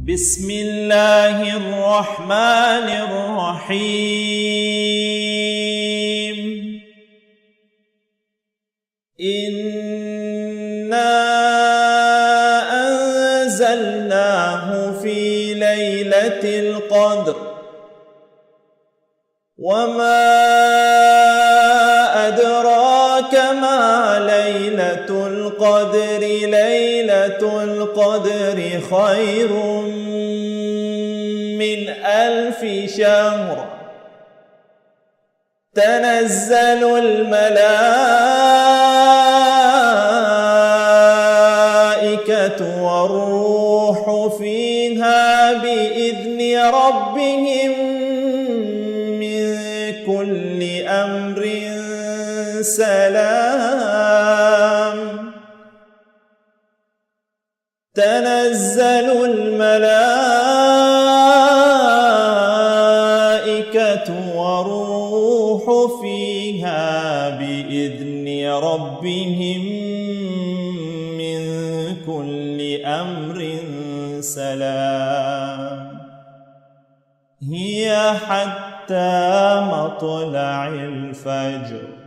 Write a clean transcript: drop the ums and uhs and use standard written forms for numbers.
بسم الله الرحمن الرحيم. إنا أنزلناه في ليلة القدر وما أدراك ما ليلة القدر. ليلة القدر خير من 1000 شهر. تنزل الملائكة والروح فيها بإذن ربهم من كل أمر سلام. تنزل الملائكة والروح فيها بإذن ربهم من كل أمر سلام. هي حتى مطلع الفجر.